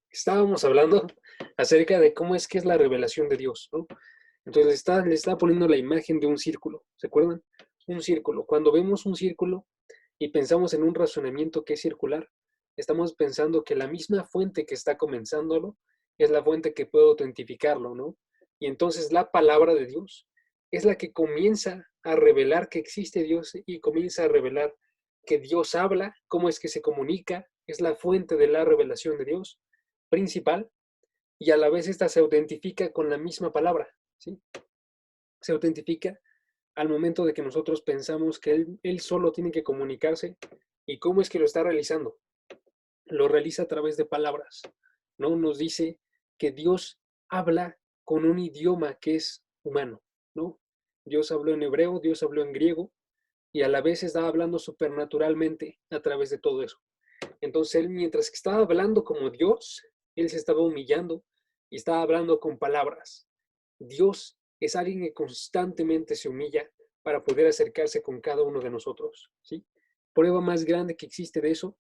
Estábamos hablando acerca de cómo es que es la revelación de Dios, ¿no? Entonces le está poniendo la imagen de un círculo, ¿se acuerdan? Un círculo. Cuando vemos un círculo y pensamos en un razonamiento que es circular, estamos pensando que la misma fuente que está comenzándolo es la fuente que puede autentificarlo, ¿no? Y entonces la palabra de Dios es la que comienza a revelar que existe Dios y comienza a revelar que Dios habla, cómo es que se comunica, es la fuente de la revelación de Dios principal, y a la vez esta se autentifica con la misma palabra, ¿sí? Se autentifica al momento de que nosotros pensamos que él solo tiene que comunicarse. ¿Y cómo es que lo está realizando? Lo realiza a través de palabras, ¿no? Nos dice que Dios habla con un idioma que es humano, ¿no? Dios habló en hebreo, Dios habló en griego, y a la vez está hablando supernaturalmente a través de todo eso. Entonces él, mientras que estaba hablando como Dios, él se estaba humillando y estaba hablando con palabras. Dios es alguien que constantemente se humilla para poder acercarse con cada uno de nosotros, ¿sí? Prueba más grande que existe de eso,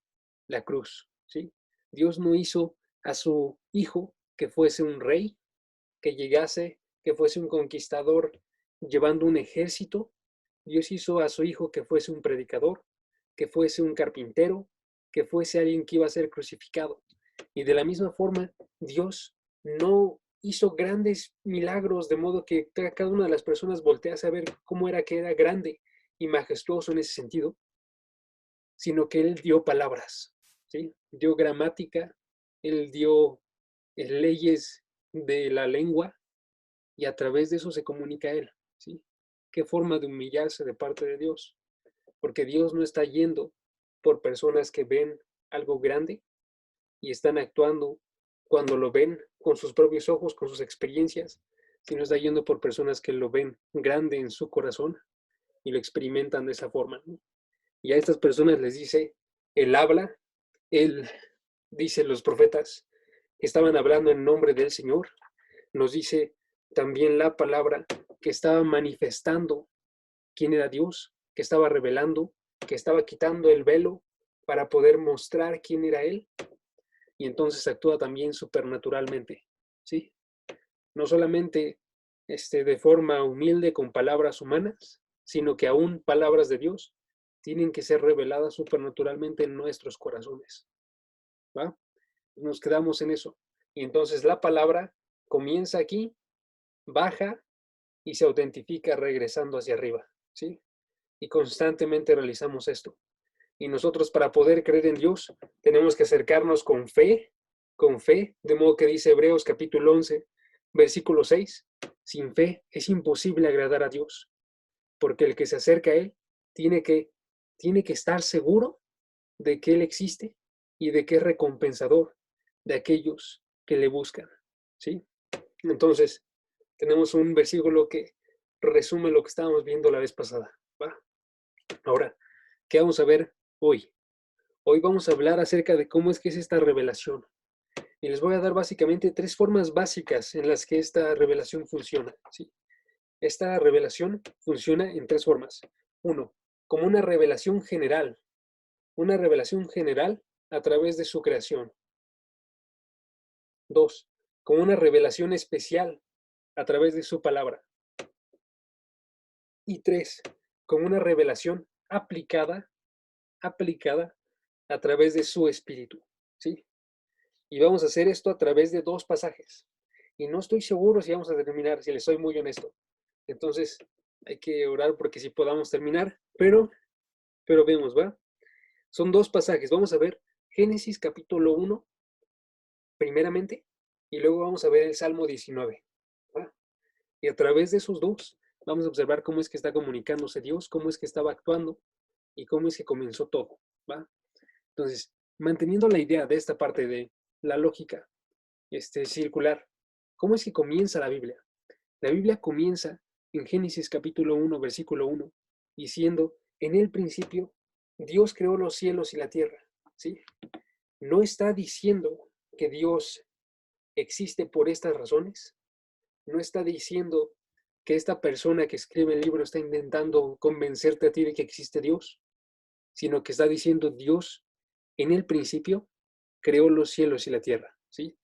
la cruz, ¿sí? Dios no hizo a su hijo que fuese un rey, que llegase, que fuese un conquistador llevando un ejército. Dios hizo a su hijo que fuese un predicador, que fuese un carpintero, que fuese alguien que iba a ser crucificado. Y de la misma forma, Dios no hizo grandes milagros de modo que cada una de las personas voltease a ver cómo era que era grande y majestuoso en ese sentido, sino que Él dio palabras, ¿sí? Dio gramática, Él dio leyes de la lengua, y a través de eso se comunica a Él, ¿sí? Qué forma de humillarse de parte de Dios, porque Dios no está yendo por personas que ven algo grande y están actuando cuando lo ven con sus propios ojos, con sus experiencias, sino está yendo por personas que lo ven grande en su corazón y lo experimentan de esa forma, ¿no? Y a estas personas les dice, Él habla, Él dice los profetas que estaban hablando en nombre del Señor, nos dice también la palabra que estaba manifestando quién era Dios, que estaba revelando, que estaba quitando el velo para poder mostrar quién era Él, y entonces actúa también supernaturalmente, ¿sí? No solamente de forma humilde con palabras humanas, sino que aún palabras de Dios tienen que ser reveladas supernaturalmente en nuestros corazones, ¿va? Nos quedamos en eso. Y entonces la palabra comienza aquí, baja y se autentifica regresando hacia arriba, ¿sí? Y constantemente realizamos esto. Y nosotros, para poder creer en Dios, tenemos que acercarnos con fe, de modo que dice Hebreos capítulo 11, versículo 6, sin fe es imposible agradar a Dios, porque el que se acerca a Él tiene que, tiene que estar seguro de que Él existe y de que es recompensador de aquellos que le buscan, ¿sí? Entonces, tenemos un versículo que resume lo que estábamos viendo la vez pasada, ¿va? Ahora, ¿qué vamos a ver hoy? Hoy vamos a hablar acerca de cómo es que es esta revelación. Y les voy a dar básicamente tres formas básicas en las que esta revelación funciona, ¿sí? Esta revelación funciona en tres formas. Uno, como una revelación general a través de su creación. Dos, como una revelación especial a través de su palabra. Y tres, como una revelación aplicada a través de su espíritu, ¿sí? Y vamos a hacer esto a través de dos pasajes. Y no estoy seguro si vamos a terminar, si les soy muy honesto. Entonces, hay que orar porque si podamos terminar, pero vemos, ¿va? Son dos pasajes. Vamos a ver Génesis capítulo 1, primeramente, y luego vamos a ver el Salmo 19, ¿va? Y a través de esos dos, vamos a observar cómo es que está comunicándose Dios, cómo es que estaba actuando y cómo es que comenzó todo, ¿va? Entonces, manteniendo la idea de esta parte de la lógica circular, ¿cómo es que comienza la Biblia? La Biblia comienza en Génesis capítulo 1, versículo 1, diciendo, en el principio, Dios creó los cielos y la tierra, ¿sí? No está diciendo que Dios existe por estas razones, no está diciendo que esta persona que escribe el libro está intentando convencerte a ti de que existe Dios, sino que está diciendo Dios en el principio creó los cielos y la tierra. ¿sí?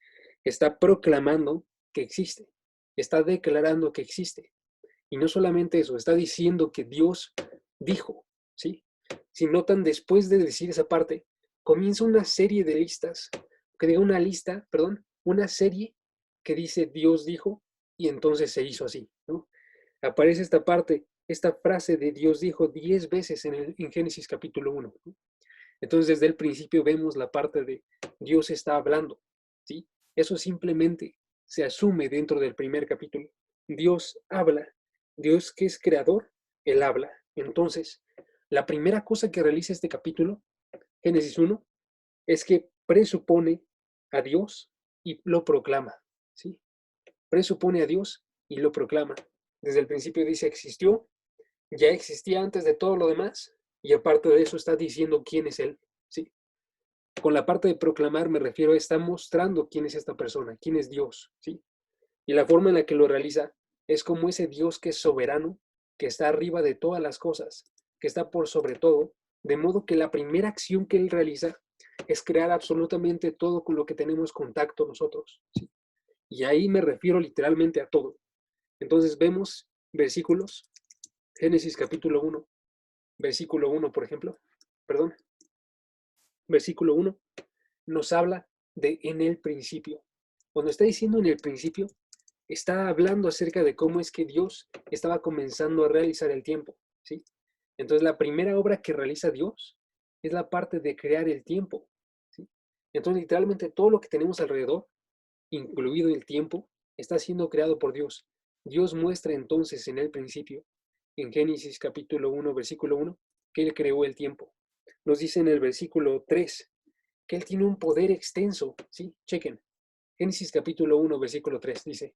Está proclamando que existe, está declarando que existe. Y no solamente eso, está diciendo que Dios dijo, ¿sí? Si notan, después de decir esa parte, comienza una serie de listas, que diga una lista, perdón, una serie que dice Dios dijo y entonces se hizo así, ¿no? Aparece esta parte, esta frase de Dios dijo 10 veces en Génesis capítulo 1, ¿no? Entonces desde el principio vemos la parte de Dios está hablando, ¿sí? Eso simplemente se asume dentro del primer capítulo. Dios habla, Dios que es creador, Él habla. Entonces, la primera cosa que realiza este capítulo, Génesis 1, es que presupone a Dios y lo proclama, ¿sí? Presupone a Dios y lo proclama. Desde el principio dice existió, ya existía antes de todo lo demás, y aparte de eso está diciendo quién es Él, ¿sí? Con la parte de proclamar me refiero a está mostrando quién es esta persona, quién es Dios, ¿sí? Y la forma en la que lo realiza es como ese Dios que es soberano, que está arriba de todas las cosas, que está por sobre todo, de modo que la primera acción que él realiza es crear absolutamente todo con lo que tenemos contacto nosotros, ¿sí? Y ahí me refiero literalmente a todo. Entonces vemos versículos, Génesis capítulo 1, versículo 1, por ejemplo, perdón, versículo 1 nos habla de en el principio. Cuando está diciendo en el principio, está hablando acerca de cómo es que Dios estaba comenzando a realizar el tiempo, ¿sí? Entonces la primera obra que realiza Dios es la parte de crear el tiempo, ¿sí? Entonces literalmente todo lo que tenemos alrededor, incluido el tiempo, está siendo creado por Dios. Dios muestra entonces en el principio, en Génesis capítulo 1, versículo 1, que Él creó el tiempo. Nos dice en el versículo 3 que Él tiene un poder extenso, ¿sí? Chequen. Génesis capítulo 1, versículo 3 dice,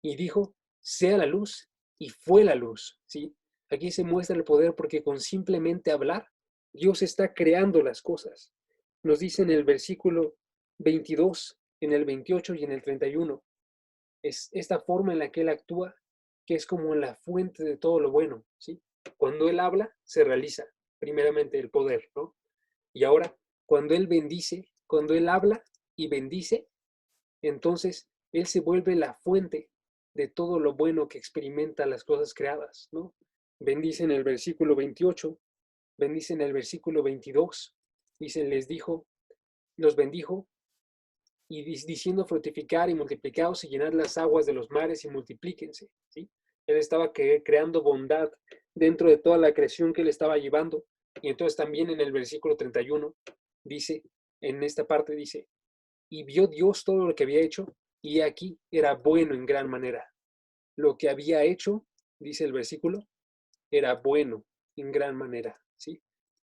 y dijo, sea la luz, y fue la luz, ¿sí? Aquí se muestra el poder porque con simplemente hablar, Dios está creando las cosas. Nos dice en el versículo 22, en el 28 y en el 31, es esta forma en la que Él actúa, que es como la fuente de todo lo bueno, ¿sí? Cuando Él habla, se realiza primeramente el poder, ¿no? Y ahora, cuando Él bendice, cuando Él habla y bendice, entonces Él se vuelve la fuente de todo lo bueno que experimenta las cosas creadas, ¿no? Bendice en el versículo 28, bendice en el versículo 22, dice, les dijo, los bendijo, y diciendo fructificar y multiplicaos y llenar las aguas de los mares y multiplíquense, ¿sí? Él estaba creando bondad dentro de toda la creación que él estaba llevando. Y entonces también en el versículo 31 dice, en esta parte dice, y vio Dios todo lo que había hecho, y aquí era bueno en gran manera. Lo que había hecho, dice el versículo, era bueno en gran manera, ¿sí?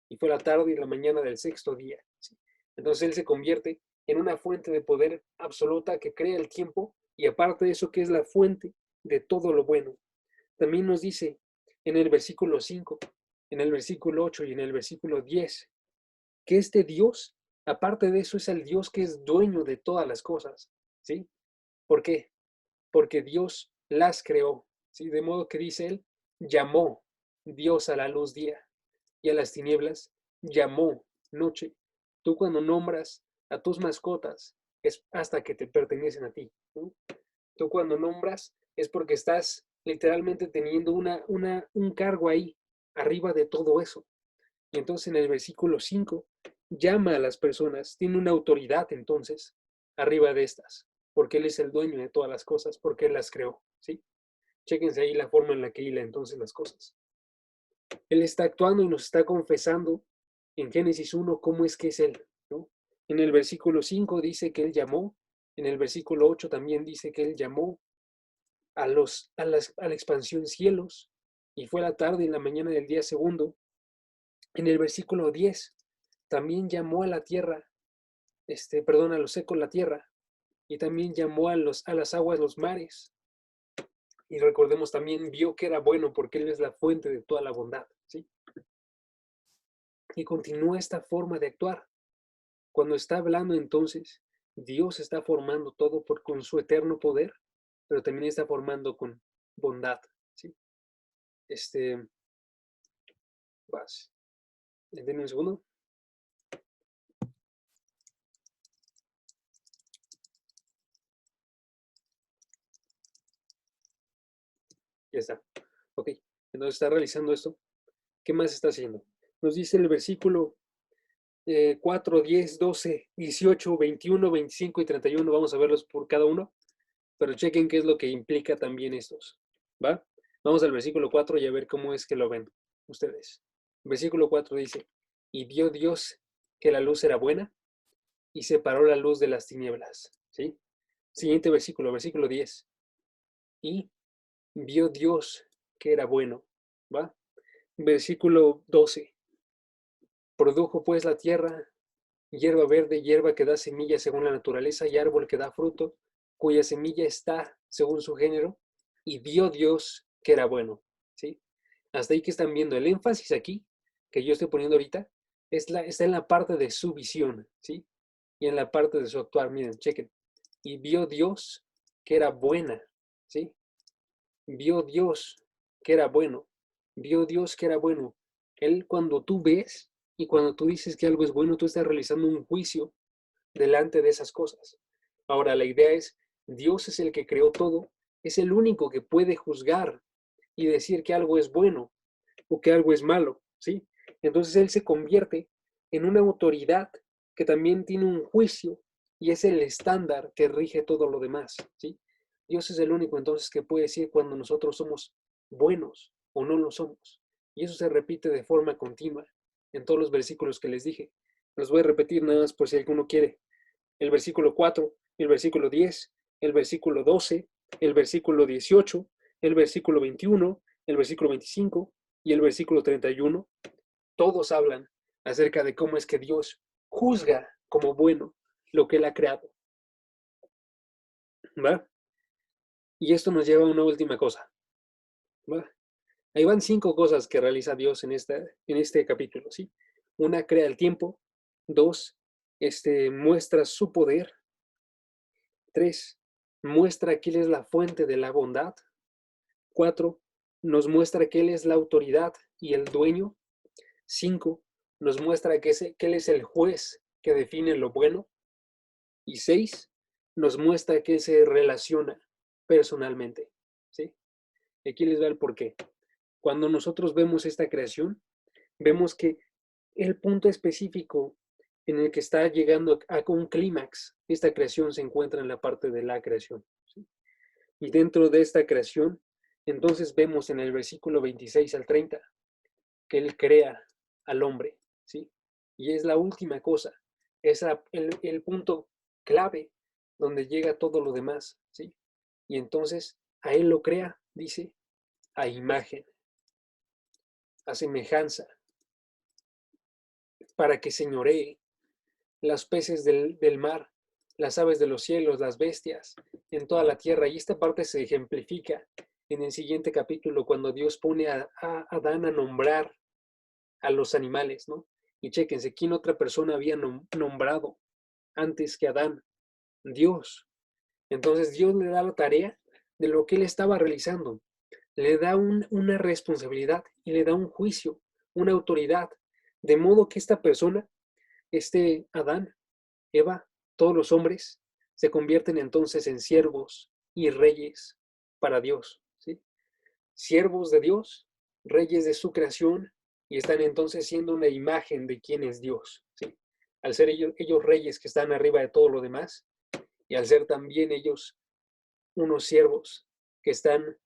Y fue la tarde y la mañana del sexto día, ¿sí? Entonces Él se convierte en una fuente de poder absoluta que crea el tiempo y aparte de eso que es la fuente de todo lo bueno. También nos dice en el versículo 5, en el versículo 8 y en el versículo 10 que este Dios, aparte de eso, es el Dios que es dueño de todas las cosas, ¿sí? ¿Por qué? Porque Dios las creó, ¿sí? De modo que dice Él, llamó Dios a la luz día y a las tinieblas llamó noche. Tú cuando nombras a tus mascotas es hasta que te pertenecen a ti, ¿no? Tú cuando nombras es porque estás literalmente teniendo un cargo ahí, arriba de todo eso. Y entonces en el versículo 5 llama a las personas, tiene una autoridad entonces arriba de estas, porque Él es el dueño de todas las cosas, porque Él las creó, ¿sí? Chéquense ahí la forma en la que hila entonces las cosas. Él está actuando y nos está confesando en Génesis 1 cómo es que es Él, ¿no? En el versículo 5 dice que Él llamó, en el versículo 8 también dice que Él llamó a la expansión cielos, y fue la tarde y la mañana del día segundo. En el versículo 10 también llamó a la tierra, perdón, a lo seco la tierra, y también llamó a las aguas los mares. Y recordemos también vio que era bueno porque Él es la fuente de toda la bondad, ¿sí? Y continúa esta forma de actuar. Cuando está hablando entonces, Dios está formando todo con su eterno poder, pero también está formando con bondad, ¿sí? Vas, denme un segundo. Ya está. Ok, entonces está realizando esto. ¿Qué más está haciendo? Nos dice el versículo 4, 10, 12, 18, 21, 25 y 31. Vamos a verlos por cada uno, pero chequen qué es lo que implica también estos. ¿Va? Vamos al versículo 4 y a ver cómo es que lo ven ustedes. Versículo 4 dice, y vio Dios que la luz era buena y separó la luz de las tinieblas. ¿Sí? Siguiente versículo, versículo 10. Y vio Dios que era bueno. ¿Va? Versículo 12. Produjo pues la tierra hierba verde, hierba que da semilla según la naturaleza y árbol que da fruto, cuya semilla está según su género, y vio Dios que era bueno. ¿Sí? Hasta ahí que están viendo el énfasis aquí, que yo estoy poniendo ahorita, está en la parte de su visión, ¿sí? Y en la parte de su actuar. Miren, chequen. Y vio Dios que era buena, ¿sí? Vio Dios que era bueno. Vio Dios que era bueno. Él, cuando tú ves y cuando tú dices que algo es bueno, tú estás realizando un juicio delante de esas cosas. Ahora, la idea es, Dios es el que creó todo, es el único que puede juzgar y decir que algo es bueno o que algo es malo, ¿sí? Entonces Él se convierte en una autoridad que también tiene un juicio y es el estándar que rige todo lo demás, ¿sí? Dios es el único entonces que puede decir cuando nosotros somos buenos o no lo somos. Y eso se repite de forma continua en todos los versículos que les dije. Los voy a repetir nada más por si alguno quiere. El versículo 4, el versículo 10, el versículo 12, el versículo 18, el versículo 21, el versículo 25 y el versículo 31. Todos hablan acerca de cómo es que Dios juzga como bueno lo que Él ha creado. ¿Va? Y esto nos lleva a una última cosa. ¿Va? Ahí van 5 cosas que realiza Dios en este capítulo, ¿sí? Una, crea el tiempo. 2, muestra su poder. 3, muestra que Él es la fuente de la bondad. 4, nos muestra que Él es la autoridad y el dueño. 5, nos muestra que Él es el juez que define lo bueno. Y 6, nos muestra que Él se relaciona personalmente, ¿sí? Aquí les va el porqué. Cuando nosotros vemos esta creación, vemos que el punto específico en el que está llegando a un clímax, esta creación se encuentra en la parte de la creación, ¿sí? Y dentro de esta creación, entonces vemos en el versículo 26 al 30 que Él crea al hombre, ¿sí? Y es la última cosa, es el punto clave donde llega todo lo demás, ¿sí? Y entonces a Él lo crea, dice, a imagen, a semejanza, para que señoree los peces del mar, las aves de los cielos, las bestias, en toda la tierra. Y esta parte se ejemplifica en el siguiente capítulo, cuando Dios pone a Adán a nombrar a los animales, ¿no? Y chéquense, ¿quién otra persona había nombrado antes que Adán? Dios. Entonces Dios le da la tarea de lo que él estaba realizando. Le da una responsabilidad y le da un juicio, una autoridad. De modo que esta persona, Adán, Eva, todos los hombres, se convierten entonces en siervos y reyes para Dios, ¿sí? Siervos de Dios, reyes de su creación, y están entonces siendo una imagen de quién es Dios, ¿sí? Al ser ellos reyes que están arriba de todo lo demás, y al ser también ellos unos siervos que están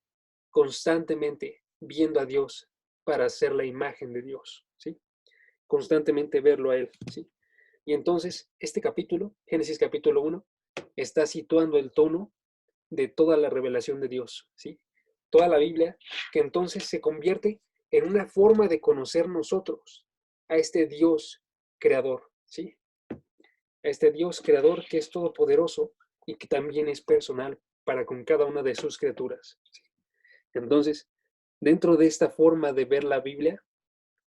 constantemente viendo a Dios para ser la imagen de Dios, ¿sí? Constantemente verlo a Él, ¿sí? Y entonces este capítulo, Génesis capítulo 1, está situando el tono de toda la revelación de Dios, ¿sí? Toda la Biblia, que entonces se convierte en una forma de conocer nosotros a este Dios creador, ¿sí? A este Dios creador que es todopoderoso y que también es personal para con cada una de sus criaturas, ¿sí? Entonces, dentro de esta forma de ver la Biblia,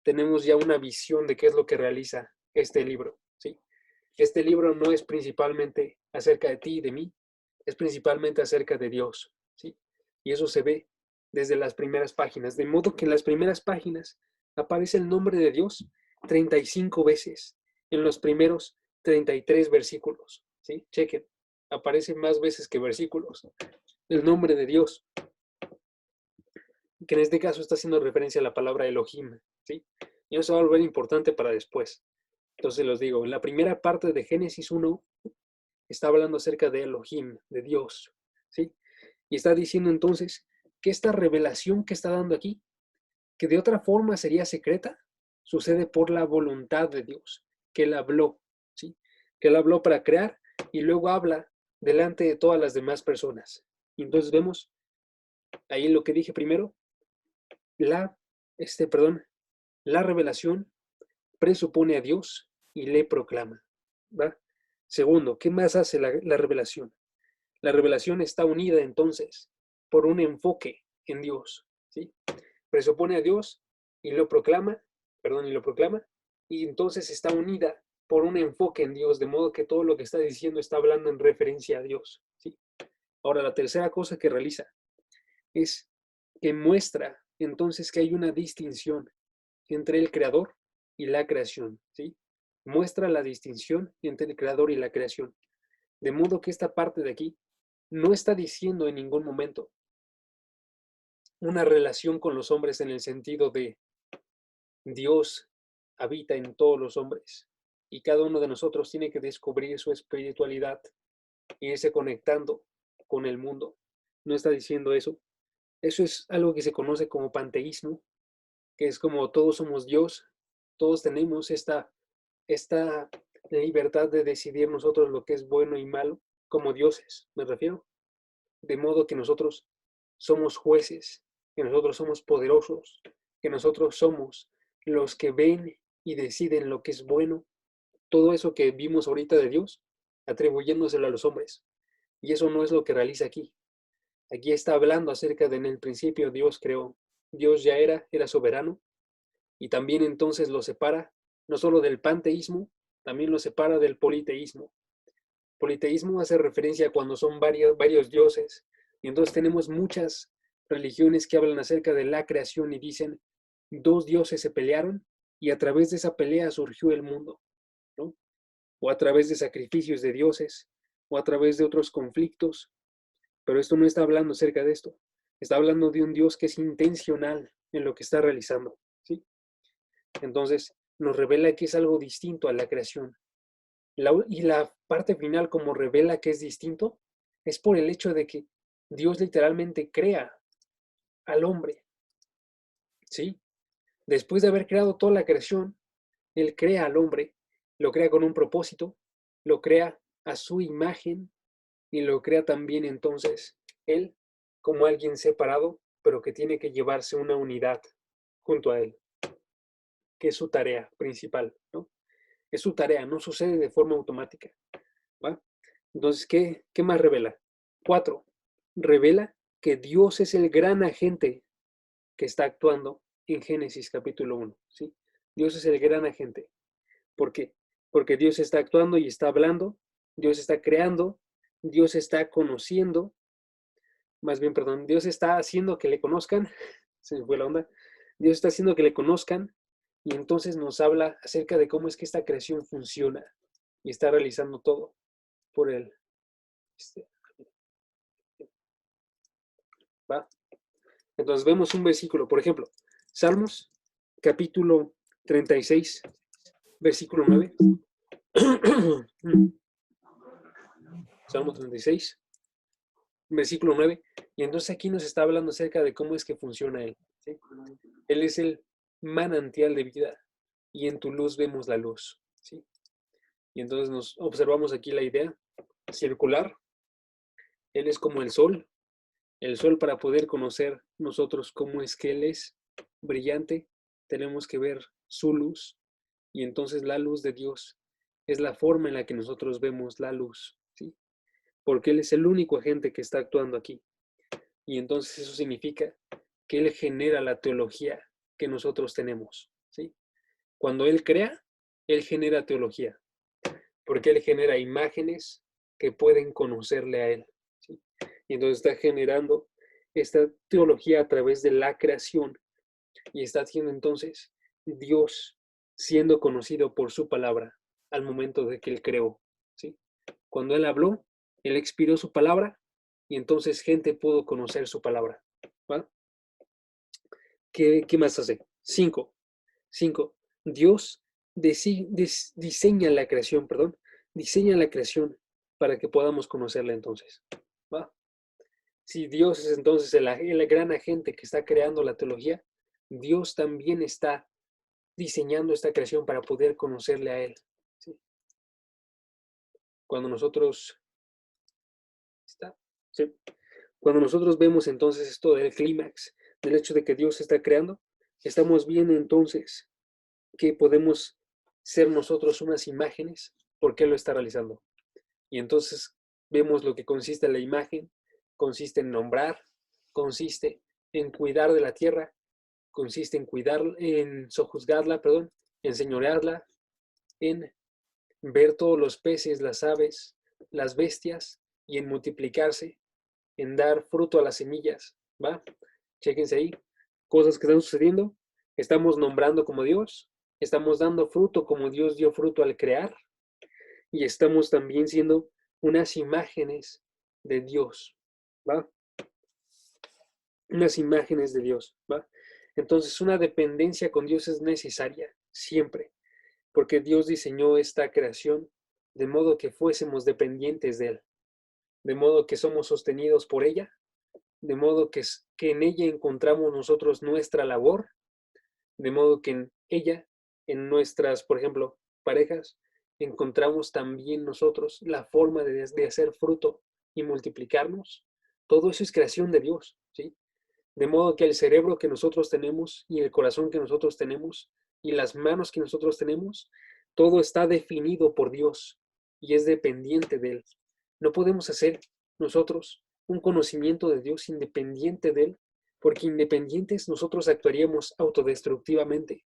tenemos ya una visión de qué es lo que realiza este libro, ¿sí? Este libro no es principalmente acerca de ti y de mí, es principalmente acerca de Dios, ¿sí? Y eso se ve desde las primeras páginas, de modo que en las primeras páginas aparece el nombre de Dios 35 veces, en los primeros 33 versículos, ¿sí? Chequen, aparece más veces que versículos, el nombre de Dios. que en este caso está haciendo referencia a la palabra Elohim, ¿sí? Y eso va a volver importante para después. Entonces los digo, en la primera parte de Génesis 1 está hablando acerca de Elohim, de Dios, ¿sí? Y está diciendo entonces que esta revelación que está dando aquí, que de otra forma sería secreta, sucede por la voluntad de Dios, que Él habló, ¿sí? Que Él habló para crear y luego habla delante de todas las demás personas. Y entonces vemos ahí lo que dije primero, la, la revelación presupone a Dios y le proclama, ¿va? Segundo, ¿qué más hace la revelación? La revelación está unida entonces por un enfoque en Dios, ¿sí? Presupone a Dios y lo proclama, y entonces está unida por un enfoque en Dios, de modo que todo lo que está diciendo está hablando en referencia a Dios, ¿sí? Ahora, la tercera cosa que realiza es que muestra entonces que hay una distinción entre el creador y la creación, ¿sí? Muestra la distinción entre el creador y la creación. De modo que esta parte de aquí no está diciendo en ningún momento una relación con los hombres en el sentido de Dios habita en todos los hombres y cada uno de nosotros tiene que descubrir su espiritualidad y irse conectando con el mundo. No está diciendo eso. Eso es algo que se conoce como panteísmo, que es como todos somos Dios, todos tenemos esta libertad de decidir nosotros lo que es bueno y malo, como dioses, me refiero. De modo que nosotros somos jueces, que nosotros somos poderosos, que nosotros somos los que ven y deciden lo que es bueno. Todo eso que vimos ahorita de Dios, atribuyéndoselo a los hombres. Y eso no es lo que realiza aquí. Aquí está hablando acerca de en el principio Dios creó. Dios ya era soberano, y también entonces lo separa no solo del panteísmo, también lo separa del politeísmo. Politeísmo hace referencia a cuando son varios dioses, y entonces tenemos muchas religiones que hablan acerca de la creación y dicen, dos dioses se pelearon y a través de esa pelea surgió el mundo, ¿no? O a través de sacrificios de dioses, o a través de otros conflictos, pero esto no está hablando acerca de esto, está hablando de un Dios que es intencional en lo que está realizando, ¿sí? Entonces, nos revela que es algo distinto a la creación. Y la parte final, como revela que es distinto, es por el hecho de que Dios literalmente crea al hombre, ¿sí? Después de haber creado toda la creación, Él crea al hombre, lo crea con un propósito, lo crea a su imagen y lo crea también entonces Él como alguien separado, pero que tiene que llevarse una unidad junto a Él, que es su tarea principal, ¿no? Es su tarea, no sucede de forma automática, ¿va? Entonces, ¿qué más revela? 4. Revela que Dios es el gran agente que está actuando en Génesis capítulo 1, ¿sí? Dios es el gran agente. ¿Por qué? Porque Dios está actuando y está hablando, Dios está creando, Dios está conociendo, más bien, perdón, Dios está haciendo que le conozcan, se me fue la onda, Dios está haciendo que le conozcan y entonces nos habla acerca de cómo es que esta creación funciona y está realizando todo por él. ¿Va? Entonces vemos un versículo, por ejemplo, Salmos capítulo 36, versículo 9. Salmo 36, versículo 9. Y entonces aquí nos está hablando acerca de cómo es que funciona Él, ¿sí? Él es el manantial de vida y en tu luz vemos la luz, ¿sí? Y entonces nos observamos aquí la idea circular. Él es como el sol para poder conocer nosotros cómo es que Él es brillante, tenemos que ver su luz y entonces la luz de Dios es la forma en la que nosotros vemos la luz, ¿sí? Porque Él es el único agente que está actuando aquí. Y entonces eso significa que Él genera la teología que nosotros tenemos, ¿sí? Cuando Él crea, Él genera teología, porque Él genera imágenes que pueden conocerle a Él, ¿sí? Y entonces está generando esta teología a través de la creación y está haciendo entonces Dios siendo conocido por su palabra al momento de que Él creó, ¿sí? Cuando Él habló, Él expiró su palabra y entonces gente pudo conocer su palabra, ¿va? ¿Qué más hace? Cinco. Dios diseña la creación, perdón, diseña la creación para que podamos conocerla entonces. ¿Va? Si Dios es entonces el gran agente que está creando la teología, Dios también está diseñando esta creación para poder conocerle a Él. ¿Sí? Cuando nosotros ¿sí? Cuando nosotros vemos entonces esto del clímax, del hecho de que Dios está creando, estamos viendo entonces que podemos ser nosotros unas imágenes porque Él lo está realizando. Y entonces vemos lo que consiste la imagen, consiste en nombrar, consiste en cuidar de la tierra, consiste en en sojuzgarla, perdón, en señorearla, en ver todos los peces, las aves, las bestias y en multiplicarse, en dar fruto a las semillas, ¿va? Chéquense ahí, cosas que están sucediendo, estamos nombrando como Dios, estamos dando fruto como Dios dio fruto al crear y estamos también siendo unas imágenes de Dios, ¿va? Unas imágenes de Dios, ¿va? Entonces una dependencia con Dios es necesaria, siempre, porque Dios diseñó esta creación de modo que fuésemos dependientes de Él, de modo que somos sostenidos por ella, de modo que en ella encontramos nosotros nuestra labor, de modo que en ella, en nuestras, por ejemplo, parejas, encontramos también nosotros la forma de hacer fruto y multiplicarnos. Todo eso es creación de Dios, ¿sí? De modo que el cerebro que nosotros tenemos y el corazón que nosotros tenemos y las manos que nosotros tenemos, todo está definido por Dios y es dependiente de Él. No podemos hacer nosotros un conocimiento de Dios independiente de Él, porque independientes nosotros actuaríamos autodestructivamente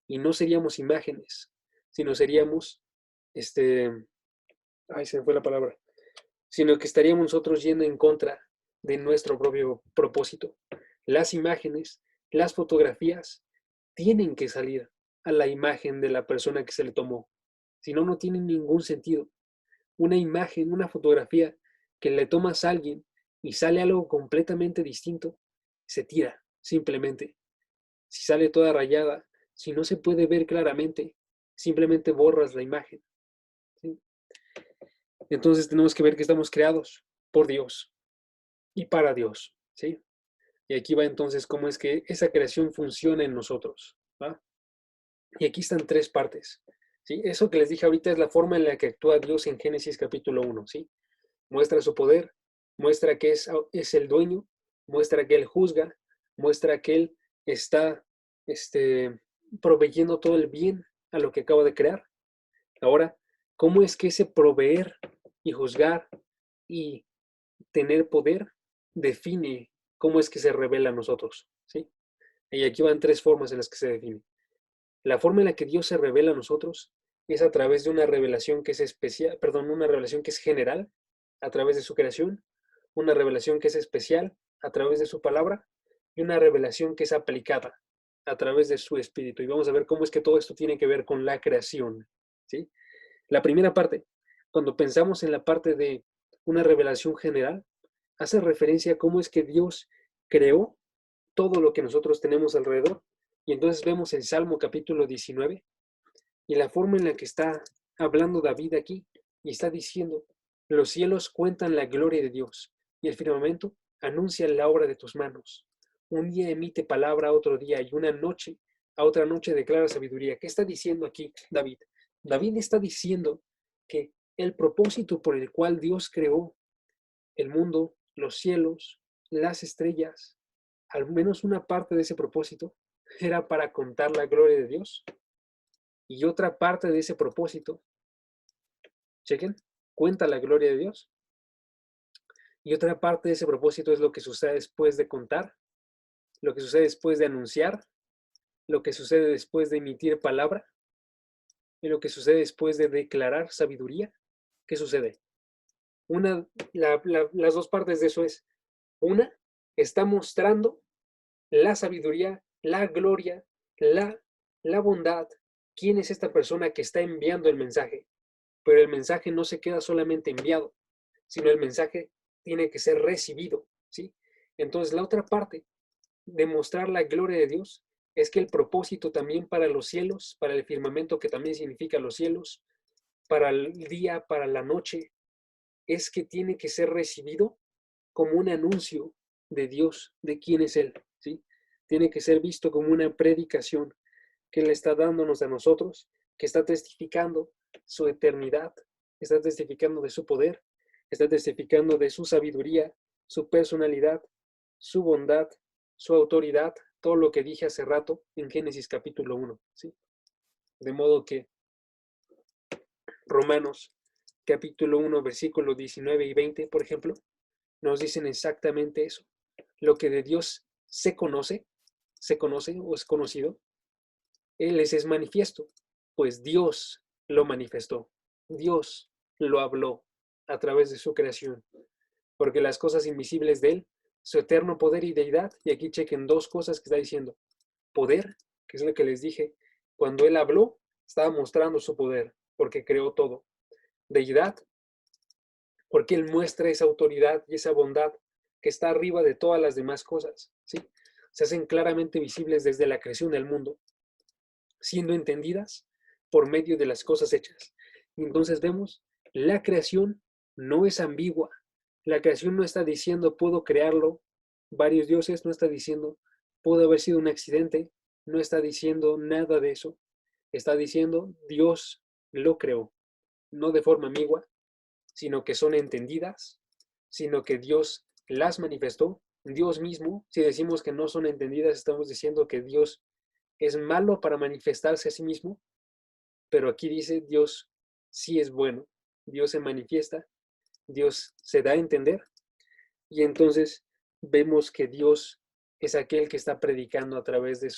y no seríamos imágenes, sino seríamos, se me fue la palabra, sino que estaríamos nosotros yendo en contra de nuestro propio propósito. Las imágenes, las fotografías, tienen que salir a la imagen de la persona que se le tomó. Si no, no tienen ningún sentido. Una imagen, una fotografía que le tomas a alguien y sale algo completamente distinto, se tira, simplemente. Si sale toda rayada, si no se puede ver claramente, simplemente borras la imagen. ¿Sí? Entonces tenemos que ver que estamos creados por Dios y para Dios, ¿sí? Y aquí va entonces cómo es que esa creación funciona en nosotros, ¿va? Y aquí están tres partes, ¿sí? Eso que les dije ahorita es la forma en la que actúa Dios en Génesis capítulo 1, ¿sí? Muestra su poder, muestra que es el dueño, muestra que Él juzga, muestra que Él está proveyendo todo el bien a lo que acaba de crear. Ahora, ¿cómo es que ese proveer y juzgar y tener poder define cómo es que se revela a nosotros? ¿Sí? Y aquí van tres formas en las que se define. La forma en la que Dios se revela a nosotros es a través de una revelación que es especial, perdón, una revelación que es general, a través de su creación, una revelación que es especial, a través de su palabra, y una revelación que es aplicada a través de su espíritu. Y vamos a ver cómo es que todo esto tiene que ver con la creación, ¿sí? La primera parte, cuando pensamos en la parte de una revelación general, hace referencia a cómo es que Dios creó todo lo que nosotros tenemos alrededor. Y entonces vemos el Salmo capítulo 19 y la forma en la que está hablando David aquí y está diciendo, los cielos cuentan la gloria de Dios y el firmamento anuncia la obra de tus manos. Un día emite palabra a otro día y una noche a otra noche declara sabiduría. ¿Qué está diciendo aquí David? David está diciendo que el propósito por el cual Dios creó el mundo, los cielos, las estrellas, al menos una parte de ese propósito era para contar la gloria de Dios. Y otra parte de ese propósito, chequen, cuenta la gloria de Dios. Y otra parte de ese propósito es lo que sucede después de contar, lo que sucede después de anunciar, lo que sucede después de emitir palabra y lo que sucede después de declarar sabiduría. ¿Qué sucede? Las dos partes de eso es, una, está mostrando la sabiduría, la gloria, la bondad. ¿Quién es esta persona que está enviando el mensaje? Pero el mensaje no se queda solamente enviado, sino el mensaje tiene que ser recibido, ¿sí? Entonces la otra parte demostrar la gloria de Dios es que el propósito también para los cielos, para el firmamento que también significa los cielos, para el día, para la noche, es que tiene que ser recibido como un anuncio de Dios, de quién es Él, ¿sí? Tiene que ser visto como una predicación que Él está dándonos a nosotros, que está testificando su eternidad, está testificando de su poder, está testificando de su sabiduría, su personalidad, su bondad, su autoridad, todo lo que dije hace rato en Génesis capítulo 1, ¿sí? De modo que Romanos capítulo 1, versículos 19 y 20, por ejemplo, nos dicen exactamente eso. Lo que de Dios se conoce o es conocido, Él es manifiesto, pues Dios lo manifestó, Dios lo habló a través de su creación, porque las cosas invisibles de Él, su eterno poder y deidad, y aquí chequen dos cosas que está diciendo. Poder, que es lo que les dije, cuando Él habló, estaba mostrando su poder, porque creó todo. Deidad, porque Él muestra esa autoridad y esa bondad que está arriba de todas las demás cosas, ¿sí? Se hacen claramente visibles desde la creación del mundo, siendo entendidas por medio de las cosas hechas. Y entonces vemos, la creación no es ambigua. La creación no está diciendo, puedo crearlo, varios dioses, no está diciendo, pudo haber sido un accidente, no está diciendo nada de eso. Está diciendo, Dios lo creó, no de forma ambigua, sino que son entendidas, sino que Dios las manifestó. Dios mismo, si decimos que no son entendidas, estamos diciendo que Dios es malo para manifestarse a sí mismo, pero aquí dice Dios sí es bueno, Dios se manifiesta, Dios se da a entender, y entonces vemos que Dios es aquel que está predicando a través de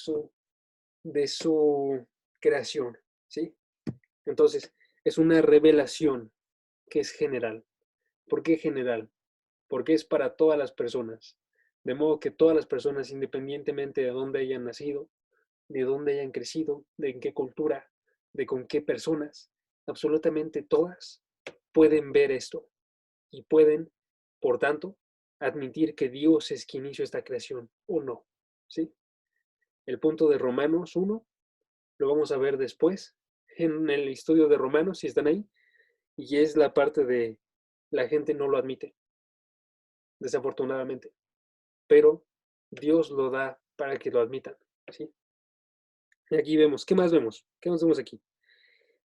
su creación, ¿sí? Entonces, es una revelación que es general. ¿Por qué general? Porque es para todas las personas. De modo que todas las personas, independientemente de dónde hayan nacido, de dónde hayan crecido, de en qué cultura, de con qué personas, absolutamente todas pueden ver esto y pueden, por tanto, admitir que Dios es quien hizo esta creación o no. ¿Sí? El punto de Romanos 1 lo vamos a ver después en el estudio de Romanos, si están ahí, y es la parte de la gente no lo admite, desafortunadamente, pero Dios lo da para que lo admitan. ¿Sí? Y aquí vemos, ¿qué más vemos? ¿Qué más vemos aquí?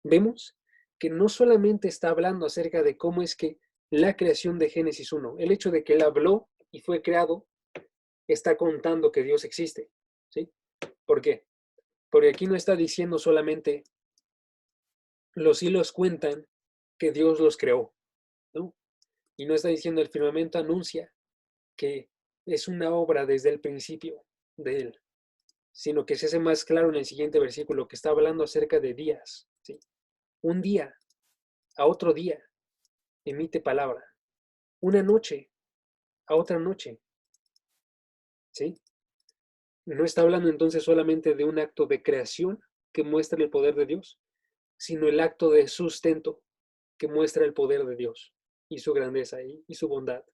Vemos que no solamente está hablando acerca de cómo es que la creación de Génesis 1, el hecho de que Él habló y fue creado, está contando que Dios existe. ¿Sí? ¿Por qué? Porque aquí no está diciendo solamente los hilos cuentan que Dios los creó, ¿no? Y no está diciendo el firmamento anuncia que es una obra desde el principio de Él, sino que se hace más claro en el siguiente versículo que está hablando acerca de días. ¿Sí? Un día a otro día emite palabra. Una noche a otra noche. ¿Sí? No está hablando entonces solamente de un acto de creación que muestra el poder de Dios, sino el acto de sustento que muestra el poder de Dios y su grandeza y su bondad.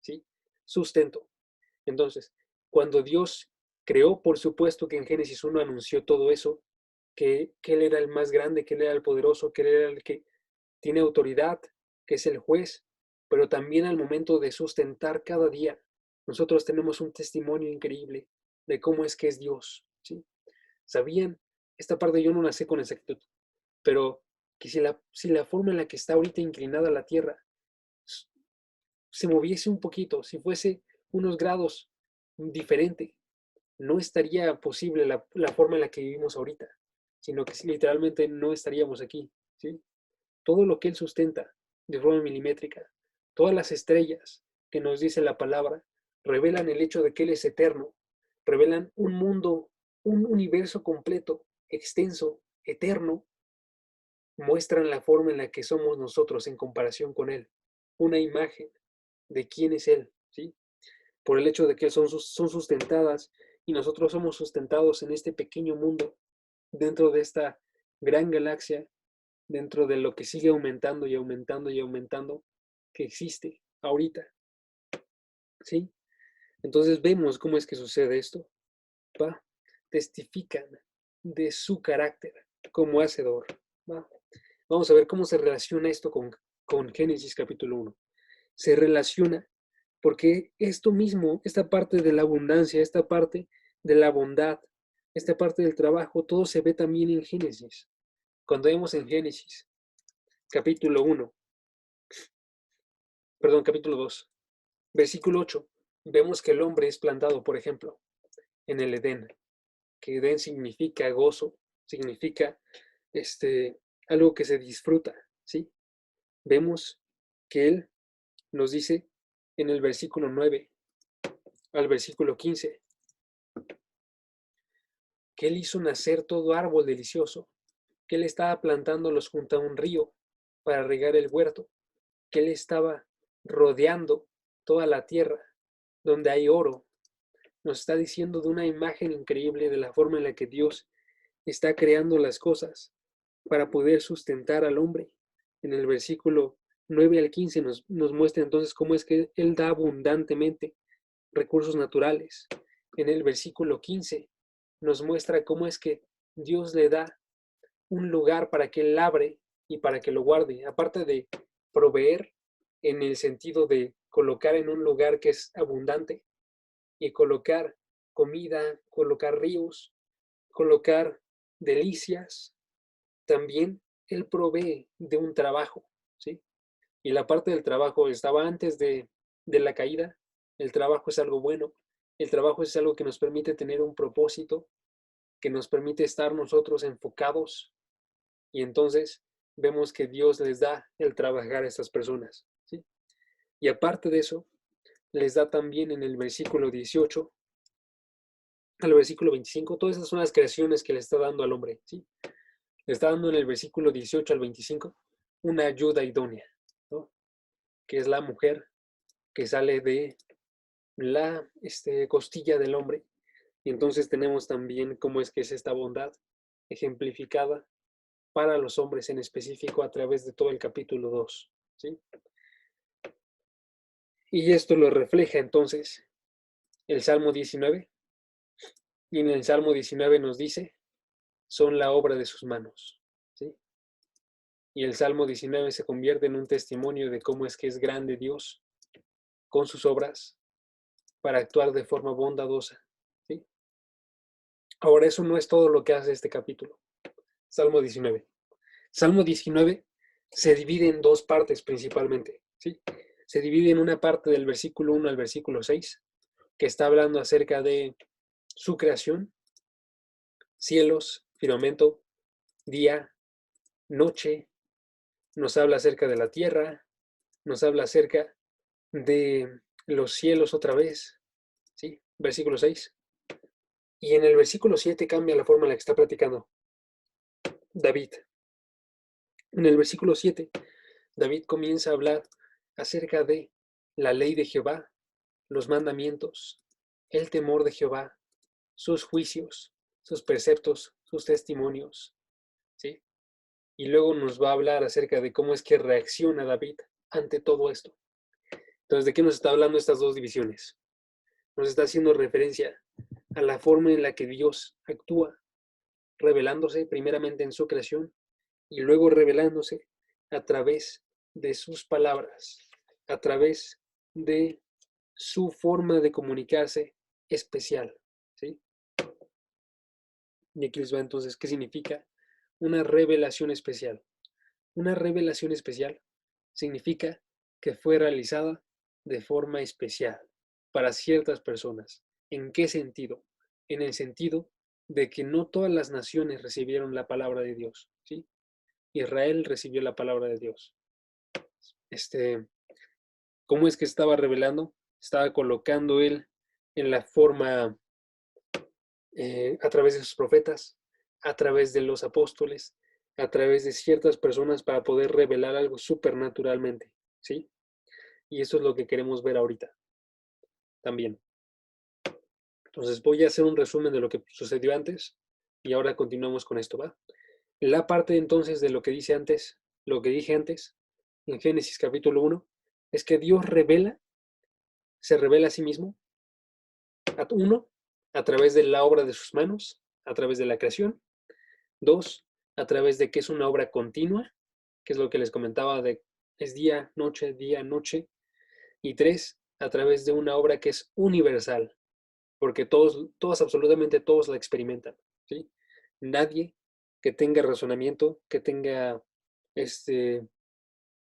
¿Sí? Sustento. Entonces, cuando Dios creó, por supuesto que en Génesis 1 anunció todo eso, que Él era el más grande, que Él era el poderoso, que Él era el que tiene autoridad, que es el juez, pero también al momento de sustentar cada día, nosotros tenemos un testimonio increíble de cómo es que es Dios. ¿Sí? ¿Sabían? Esta parte yo no la sé con exactitud, pero que si la forma en la que está ahorita inclinada la Tierra se moviese un poquito, si fuese unos grados diferente, no estaría posible la forma en la que vivimos ahorita, sino que literalmente no estaríamos aquí. ¿Sí? Todo lo que Él sustenta de forma milimétrica, todas las estrellas que nos dice la palabra, revelan el hecho de que Él es eterno, revelan un mundo, un universo completo, extenso, eterno, muestran la forma en la que somos nosotros en comparación con Él, una imagen de quién es Él, ¿sí? Por el hecho de que son sustentadas y nosotros somos sustentados en este pequeño mundo, dentro de esta gran galaxia, dentro de lo que sigue aumentando y aumentando y aumentando, que existe ahorita, ¿sí? Entonces vemos cómo es que sucede esto. ¿va? Testifican de su carácter como hacedor, ¿va? Vamos a ver cómo se relaciona esto con Génesis capítulo 1. Se relaciona porque esto mismo, esta parte de la abundancia, esta parte de la bondad, esta parte del trabajo, todo se ve también en Génesis. Cuando vemos en Génesis capítulo 1, perdón, capítulo 2, versículo 8, vemos que el hombre es plantado, por ejemplo, en el Edén, que Edén significa gozo, significa algo que se disfruta, ¿sí? Vemos que él nos dice en el versículo 9 al versículo 15 que él hizo nacer todo árbol delicioso, que él estaba plantándolos junto a un río para regar el huerto, que él estaba rodeando toda la tierra donde hay oro. Nos está diciendo de una imagen increíble de la forma en la que Dios está creando las cosas para poder sustentar al hombre. En el versículo 9 al 15 nos muestra entonces cómo es que Él da abundantemente recursos naturales. En el versículo 15 nos muestra cómo es que Dios le da un lugar para que Él labre y para que lo guarde. Aparte de proveer en el sentido de colocar en un lugar que es abundante y colocar comida, colocar ríos, colocar delicias, también Él provee de un trabajo, ¿sí? Y la parte del trabajo estaba antes de la caída. El trabajo es algo bueno. El trabajo es algo que nos permite tener un propósito, que nos permite estar nosotros enfocados. Y entonces vemos que Dios les da el trabajar a estas personas, ¿sí? Y aparte de eso, les da también en el versículo 18 al versículo 25, todas esas son las creaciones que le está dando al hombre, ¿sí? Le está dando en el versículo 18 al 25 una ayuda idónea, ¿no? Que es la mujer que sale de la costilla del hombre. Y entonces tenemos también cómo es que es esta bondad ejemplificada para los hombres en específico a través de todo el capítulo 2, ¿sí? Y esto lo refleja entonces el Salmo 19. Y en el Salmo 19 nos dice, son la obra de sus manos, ¿sí? Y el Salmo 19 se convierte en un testimonio de cómo es que es grande Dios con sus obras para actuar de forma bondadosa, ¿sí? Ahora, eso no es todo lo que hace este capítulo. Salmo 19. Salmo 19 se divide en dos partes principalmente, ¿sí? Se divide en una parte del versículo 1 al versículo 6, que está hablando acerca de su creación, cielos, firmamento, día, noche, nos habla acerca de la tierra, nos habla acerca de los cielos otra vez, ¿sí? Versículo 6. Y en el versículo 7 cambia la forma en la que está platicando David. En el versículo 7, David comienza a hablar acerca de la ley de Jehová, los mandamientos, el temor de Jehová, sus juicios, sus preceptos, sus testimonios, ¿sí? Y luego nos va a hablar acerca de cómo es que reacciona David ante todo esto. Entonces, ¿de qué nos está hablando estas dos divisiones? Nos está haciendo referencia a la forma en la que Dios actúa, revelándose primeramente en su creación y luego revelándose a través de sus palabras, a través de su forma de comunicarse especial, ¿sí? Y aquí les va entonces, ¿qué significa una revelación especial? Una revelación especial significa que fue realizada de forma especial para ciertas personas. ¿En qué sentido? En el sentido de que no todas las naciones recibieron la palabra de Dios, ¿sí? Israel recibió la palabra de Dios. ¿Cómo es que estaba revelando? Estaba colocando él en la forma a través de sus profetas, a través de los apóstoles, a través de ciertas personas para poder revelar algo supernaturalmente, ¿sí? Y eso es lo que queremos ver ahorita también. Entonces voy a hacer un resumen de lo que sucedió antes y ahora continuamos con esto, ¿va? La parte entonces de lo que dice antes, lo que dije antes, en Génesis capítulo 1, es que Dios se revela a sí mismo, a uno, a través de la obra de sus manos, a través de la creación. 2, a través de que es una obra continua, que es lo que les comentaba de es día, noche. Y 3, a través de una obra que es universal, porque todos, absolutamente todos la experimentan, ¿sí? Nadie que tenga razonamiento, que tenga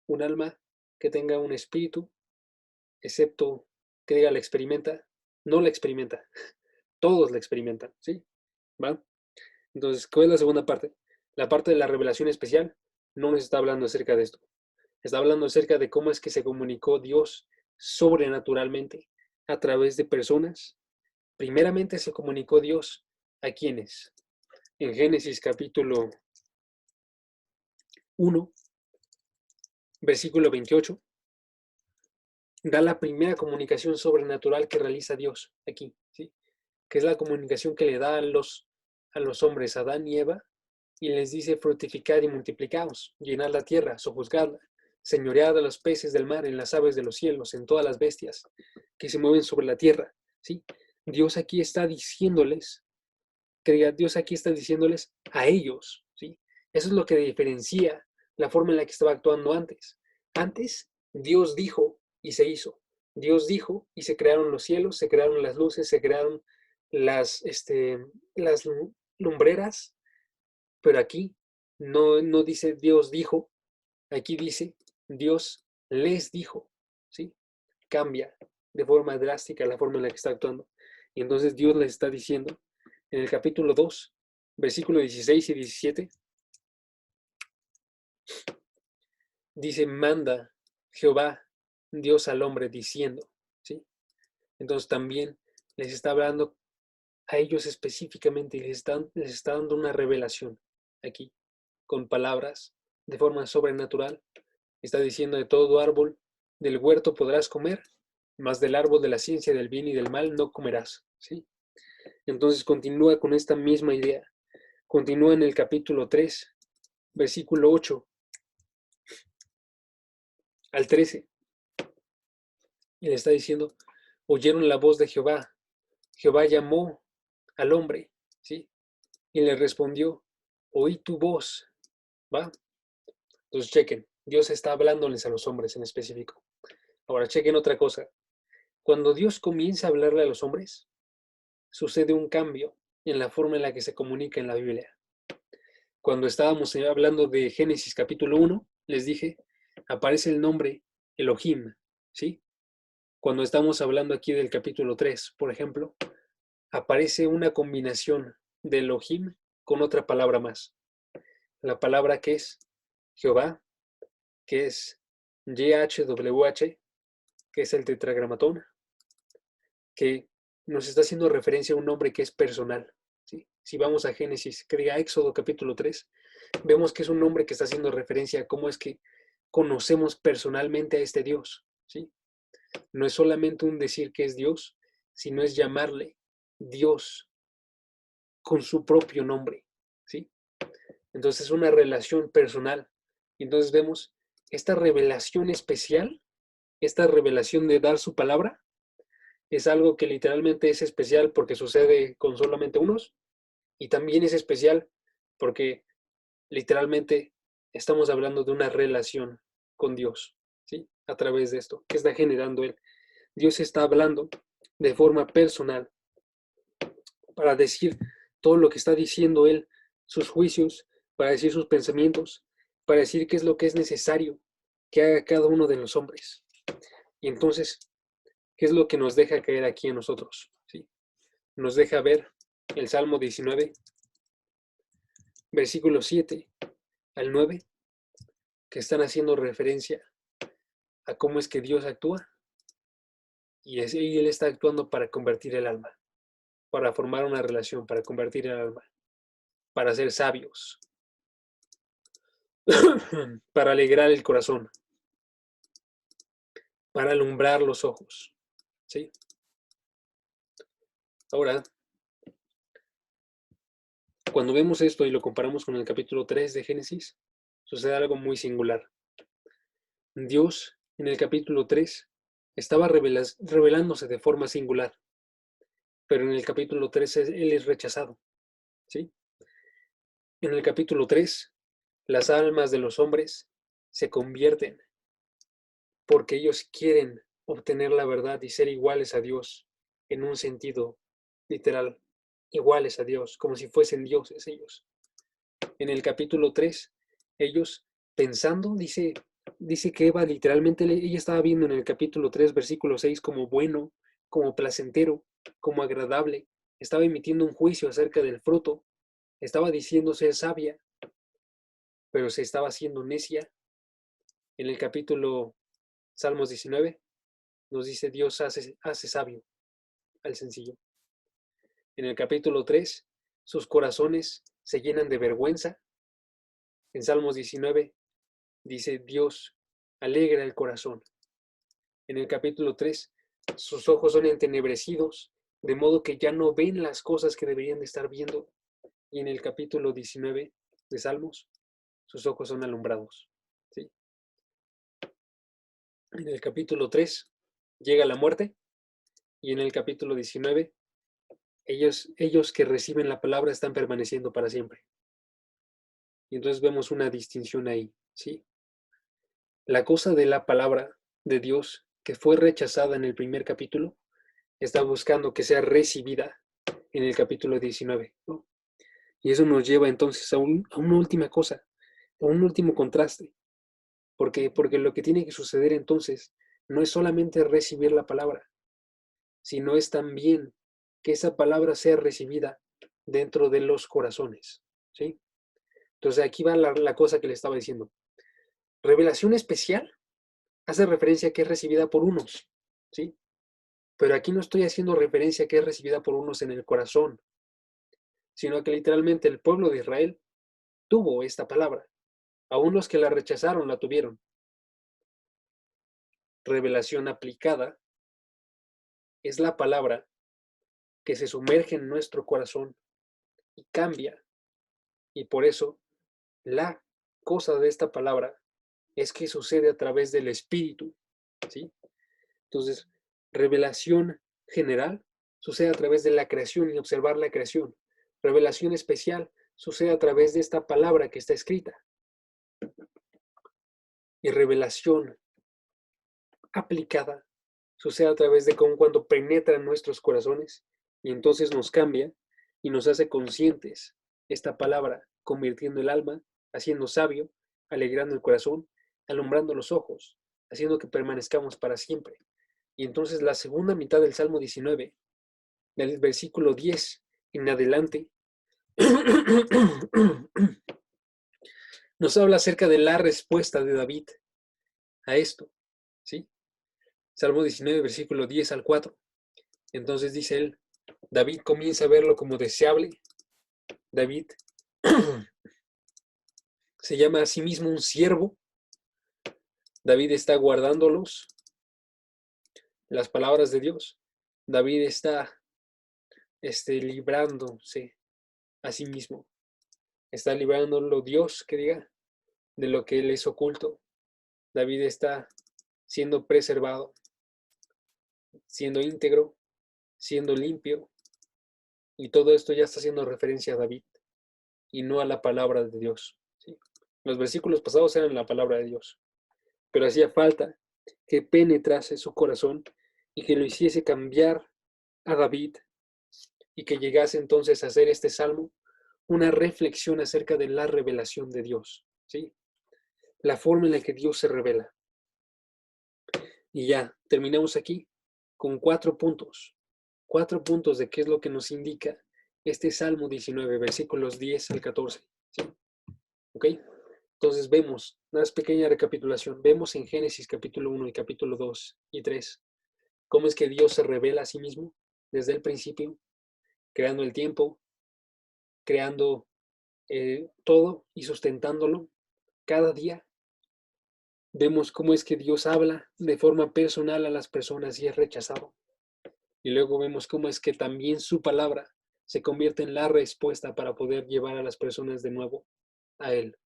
un alma, que tenga un espíritu, excepto que diga la experimenta, no la experimenta. Todos la experimentan, ¿sí? ¿Va? Entonces, ¿cuál es la segunda parte? La parte de la revelación especial no nos está hablando acerca de esto. Está hablando acerca de cómo es que se comunicó Dios sobrenaturalmente a través de personas. Primeramente se comunicó Dios a quienes. En Génesis capítulo 1, versículo 28, da la primera comunicación sobrenatural que realiza Dios aquí, ¿sí? Que es la comunicación que le da a los hombres, Adán y Eva, y les dice: fructificad y multiplicaos, llenad la tierra, sojuzgadla, señoread a los peces del mar, en las aves de los cielos, en todas las bestias que se mueven sobre la tierra, ¿sí? Dios aquí está diciéndoles, Dios aquí está diciéndoles a ellos, ¿sí? Eso es lo que diferencia la forma en la que estaba actuando antes. Antes, Dios dijo y se hizo. Dios dijo y se crearon los cielos, se crearon las luces, se crearon las lumbreras, pero aquí no dice Dios dijo, aquí dice Dios les dijo, ¿sí? Cambia de forma drástica la forma en la que está actuando. Y entonces Dios les está diciendo en el capítulo 2, versículos 16 y 17, dice: manda Jehová Dios al hombre diciendo, ¿sí? Entonces también les está hablando a ellos específicamente y les está dando una revelación aquí, con palabras, de forma sobrenatural. Está diciendo: de todo árbol del huerto podrás comer, mas del árbol de la ciencia del bien y del mal no comerás, ¿sí? Entonces continúa con esta misma idea. Continúa en el capítulo 3, versículo 8 al 13, y le está diciendo: oyeron la voz de Jehová. Jehová llamó al hombre, ¿sí? Y le respondió: oí tu voz, ¿va? Entonces chequen, Dios está hablándoles a los hombres en específico. Ahora chequen otra cosa. Cuando Dios comienza a hablarle a los hombres, sucede un cambio en la forma en la que se comunica en la Biblia. Cuando estábamos hablando de Génesis capítulo 1, les dije, aparece el nombre Elohim, ¿sí? Cuando estamos hablando aquí del capítulo 3, por ejemplo, aparece una combinación de Elohim con otra palabra más. La palabra que es Jehová, que es YHWH, que es el tetragramatón, que nos está haciendo referencia a un nombre que es personal, ¿sí? Si vamos a Génesis, que diga Éxodo capítulo 3, vemos que es un nombre que está haciendo referencia a cómo es que conocemos personalmente a este Dios, ¿sí? No es solamente un decir que es Dios, sino es llamarle Dios con su propio nombre, ¿sí? Entonces es una relación personal. Y entonces vemos esta revelación especial, esta revelación de dar su palabra, es algo que literalmente es especial porque sucede con solamente unos, y también es especial porque literalmente estamos hablando de una relación con Dios, ¿sí? A través de esto, que está generando Él. Dios está hablando de forma personal para decir todo lo que está diciendo Él, sus juicios, para decir sus pensamientos, para decir qué es lo que es necesario que haga cada uno de los hombres. Y entonces, ¿qué es lo que nos deja caer aquí a nosotros? ¿Sí? Nos deja ver el Salmo 19, versículos 7 al 9, que están haciendo referencia a cómo es que Dios actúa, y Él está actuando para convertir el alma, para formar una relación, para convertir el alma, para ser sabios, para alegrar el corazón, para alumbrar los ojos, ¿sí? Ahora, cuando vemos esto y lo comparamos con el capítulo 3 de Génesis, sucede algo muy singular. Dios, en el capítulo 3, estaba revelándose de forma singular, pero en el capítulo 3 él es rechazado, ¿sí? En el capítulo 3, las almas de los hombres se convierten porque ellos quieren obtener la verdad y ser iguales a Dios en un sentido literal, iguales a Dios, como si fuesen dioses ellos. En el capítulo 3, ellos pensando, dice que Eva literalmente, ella estaba viendo en el capítulo 3, versículo 6, como bueno, como placentero, como agradable, estaba emitiendo un juicio acerca del fruto, estaba diciendo ser sabia, pero se estaba haciendo necia. En el capítulo Salmos 19 nos dice Dios hace sabio al sencillo. En el capítulo 3, sus corazones se llenan de vergüenza. En Salmos 19 dice Dios alegra el corazón. En el capítulo 3, sus ojos son entenebrecidos, de modo que ya no ven las cosas que deberían de estar viendo. Y en el capítulo 19 de Salmos, sus ojos son alumbrados. ¿Sí? En el capítulo 3 llega la muerte y en el capítulo 19 ellos que reciben la palabra están permaneciendo para siempre. Y entonces vemos una distinción ahí, ¿sí? La cosa de la palabra de Dios que fue rechazada en el primer capítulo está buscando que sea recibida en el capítulo 19, ¿no? Y eso nos lleva entonces a una última cosa, a un último contraste. Porque lo que tiene que suceder entonces no es solamente recibir la palabra, sino es también que esa palabra sea recibida dentro de los corazones, ¿sí? Entonces aquí va la cosa que le estaba diciendo. Revelación especial hace referencia a que es recibida por unos, ¿sí? Pero aquí no estoy haciendo referencia a que es recibida por unos en el corazón, sino que literalmente el pueblo de Israel tuvo esta palabra. Aún los que la rechazaron la tuvieron. Revelación aplicada es la palabra que se sumerge en nuestro corazón y cambia. Y por eso la cosa de esta palabra es que sucede a través del Espíritu, ¿sí? Entonces, revelación general sucede a través de la creación y observar la creación. Revelación especial sucede a través de esta palabra que está escrita. Y revelación aplicada sucede a través de cómo cuando penetra en nuestros corazones y entonces nos cambia y nos hace conscientes esta palabra, convirtiendo el alma, haciendo sabio, alegrando el corazón, alumbrando los ojos, haciendo que permanezcamos para siempre. Y entonces la segunda mitad del Salmo 19, del versículo 10 en adelante, nos habla acerca de la respuesta de David a esto, ¿sí? Salmo 19, versículo 10 al 4. Entonces dice él, David comienza a verlo como deseable. David se llama a sí mismo un siervo. David está guardándolos, las palabras de Dios. David está librándose a sí mismo. Está librándolo Dios, que diga, de lo que él es oculto. David está siendo preservado, siendo íntegro, siendo limpio. Y todo esto ya está haciendo referencia a David y no a la palabra de Dios, ¿sí? Los versículos pasados eran la palabra de Dios, pero hacía falta que penetrase su corazón y que lo hiciese cambiar a David y que llegase entonces a hacer este salmo una reflexión acerca de la revelación de Dios, ¿sí? La forma en la que Dios se revela. Y ya, terminamos aquí con 4 puntos de qué es lo que nos indica este Salmo 19, versículos 10 al 14, ¿sí? ¿Ok? Entonces vemos, una pequeña recapitulación, vemos en Génesis capítulo 1 y capítulo 2 y 3 cómo es que Dios se revela a sí mismo desde el principio, creando el tiempo, creando todo y sustentándolo cada día. Vemos cómo es que Dios habla de forma personal a las personas y es rechazado. Y luego vemos cómo es que también su palabra se convierte en la respuesta para poder llevar a las personas de nuevo a Él.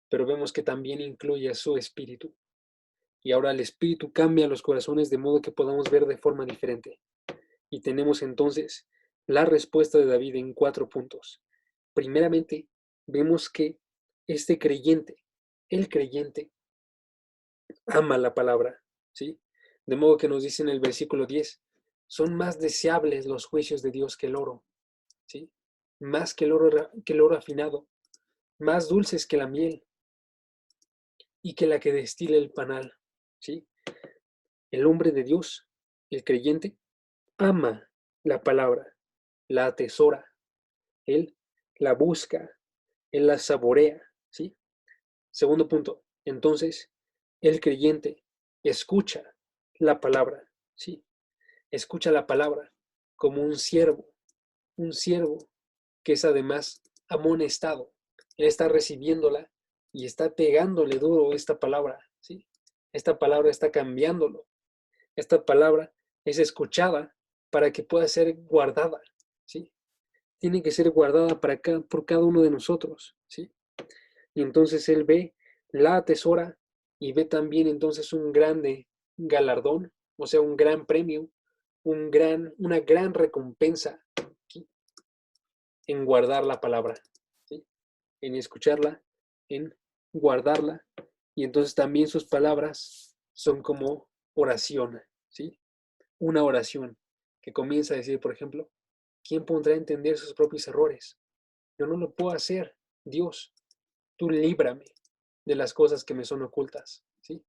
Pero vemos que también incluye a su espíritu. Y ahora el espíritu cambia los corazones de modo que podamos ver de forma diferente. Y tenemos entonces la respuesta de David en 4 puntos. Primeramente, vemos que este creyente, el creyente, ama la palabra, ¿sí? De modo que nos dice en el versículo 10, son más deseables los juicios de Dios que el oro, ¿sí? Más que el oro afinado, más dulces que la miel y que la que destila el panal, ¿sí? El hombre de Dios, el creyente, ama la palabra, la atesora, él la busca, él la saborea, ¿sí? Segundo punto, entonces, el creyente escucha la palabra, ¿sí? Escucha la palabra como un siervo que es además amonestado. Él está recibiéndola y está pegándole duro esta palabra, ¿sí? Esta palabra está cambiándolo. Esta palabra es escuchada para que pueda ser guardada, ¿sí? Tiene que ser guardada por cada uno de nosotros, ¿sí? Y entonces él ve, la atesora y ve también entonces un grande galardón, o sea, un gran premio, una gran recompensa, ¿sí? En guardar la palabra, ¿sí? En escucharla, en guardarla. Y entonces también sus palabras son como oración, ¿sí? Una oración que comienza a decir, por ejemplo, ¿quién podrá entender sus propios errores? Yo no lo puedo hacer, Dios, tú líbrame de las cosas que me son ocultas, ¿sí?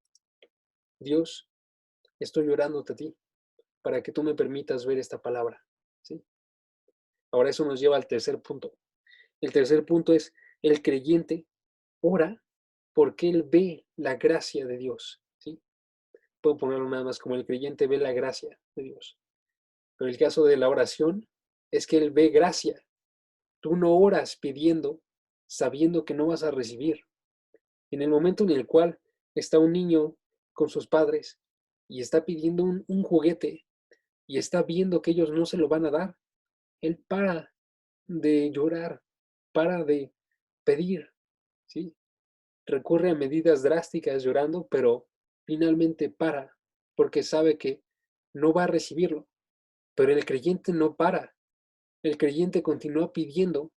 Dios, estoy orándote a ti para que tú me permitas ver esta palabra, ¿sí? Ahora eso nos lleva al tercer punto. El tercer punto es, el creyente ora porque él ve la gracia de Dios, ¿sí? Puedo ponerlo nada más como el creyente ve la gracia de Dios. Pero el caso de la oración es que él ve gracia. Tú no oras pidiendo, sabiendo que no vas a recibir. En el momento en el cual está un niño con sus padres y está pidiendo un juguete y está viendo que ellos no se lo van a dar, él para de llorar, para de pedir, ¿sí? Recurre a medidas drásticas llorando, pero finalmente para, porque sabe que no va a recibirlo. Pero el creyente no para, el creyente continúa pidiendo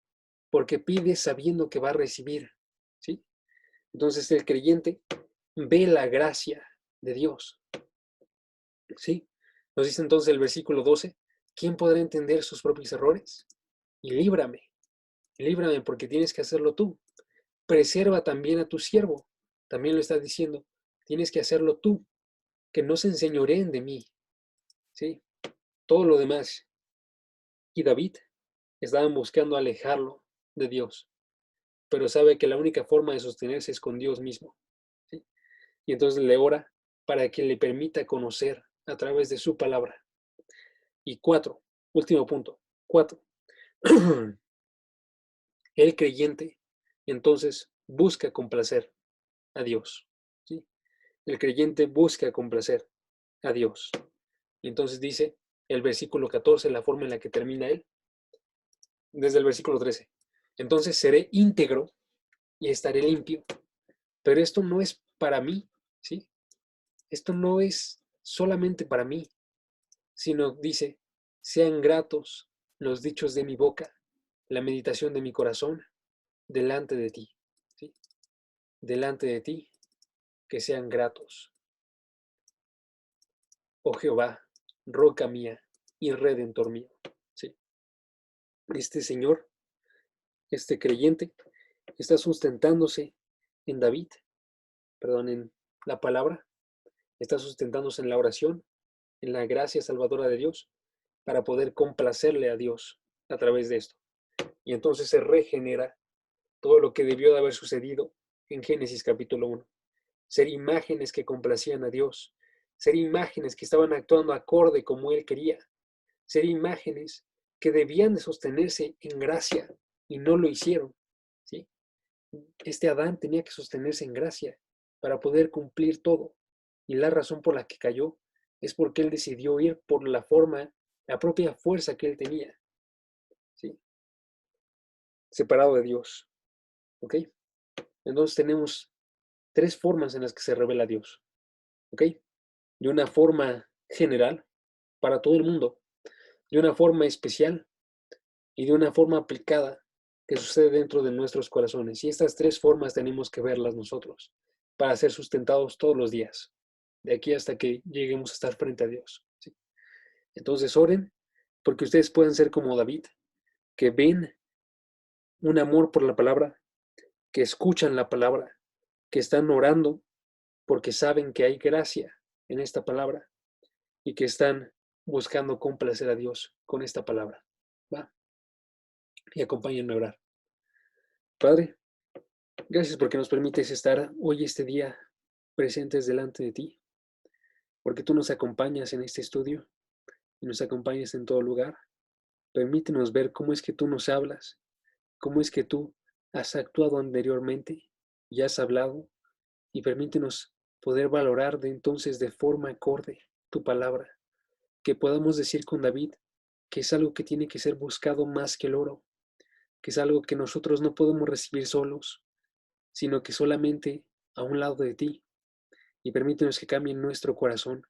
porque pide sabiendo que va a recibir, ¿sí? Entonces el creyente ve la gracia de Dios, ¿sí? Nos dice entonces el versículo 12, ¿quién podrá entender sus propios errores? Y líbrame porque tienes que hacerlo tú. Preserva también a tu siervo, también lo está diciendo, tienes que hacerlo tú, que no se enseñoreen de mí, ¿sí? Todo lo demás. Y David estaban buscando alejarlo de Dios, pero sabe que la única forma de sostenerse es con Dios mismo, ¿sí? Y entonces le ora para que le permita conocer a través de su palabra. Y último punto, 4, el creyente entonces busca complacer a Dios, ¿sí? El creyente busca complacer a Dios. Y entonces dice el versículo 14, la forma en la que termina él, desde el versículo 13. Entonces seré íntegro y estaré limpio. Pero esto no es para mí, ¿sí? Esto no es solamente para mí, sino dice, sean gratos los dichos de mi boca, la meditación de mi corazón, delante de ti, ¿sí? Delante de ti, que sean gratos. Oh Jehová, roca mía y redentor mío, ¿sí? Este Señor, este creyente, está sustentándose en David, perdón, en la palabra, está sustentándose en la oración, en la gracia salvadora de Dios, para poder complacerle a Dios a través de esto. Y entonces se regenera todo lo que debió de haber sucedido en Génesis capítulo 1. Ser imágenes que complacían a Dios, ser imágenes que estaban actuando acorde como Él quería, ser imágenes que debían de sostenerse en gracia y no lo hicieron, ¿sí? Este Adán tenía que sostenerse en gracia para poder cumplir todo. Y la razón por la que cayó es porque él decidió ir por la forma, la propia fuerza que él tenía, ¿sí? Separado de Dios, ¿ok? Entonces tenemos 3 formas en las que se revela Dios, ¿ok? De una forma general, para todo el mundo, de una forma especial y de una forma aplicada que sucede dentro de nuestros corazones. Y estas tres formas tenemos que verlas nosotros para ser sustentados todos los días, de aquí hasta que lleguemos a estar frente a Dios. ¿Sí? Entonces oren porque ustedes pueden ser como David, que ven un amor por la palabra, que escuchan la palabra, que están orando porque saben que hay gracia en esta palabra y que están buscando complacer a Dios con esta palabra. ¿Va? Y acompáñenme a orar. Padre, gracias porque nos permites estar hoy, este día, presentes delante de ti, porque tú nos acompañas en este estudio y nos acompañas en todo lugar. Permítenos ver cómo es que tú nos hablas, cómo es que tú has actuado anteriormente y has hablado, y permítenos poder valorar de entonces de forma acorde tu palabra, que podamos decir con David que es algo que tiene que ser buscado más que el oro, que es algo que nosotros no podemos recibir solos, sino que solamente a un lado de ti, y permítenos que cambie nuestro corazón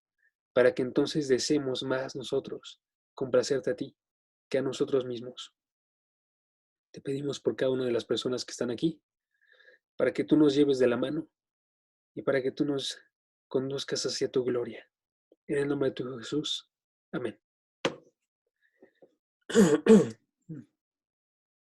para que entonces deseemos más nosotros complacerte a ti que a nosotros mismos. Te pedimos por cada una de las personas que están aquí, para que tú nos lleves de la mano y para que tú nos conduzcas hacia tu gloria. En el nombre de tu Jesús. Amén.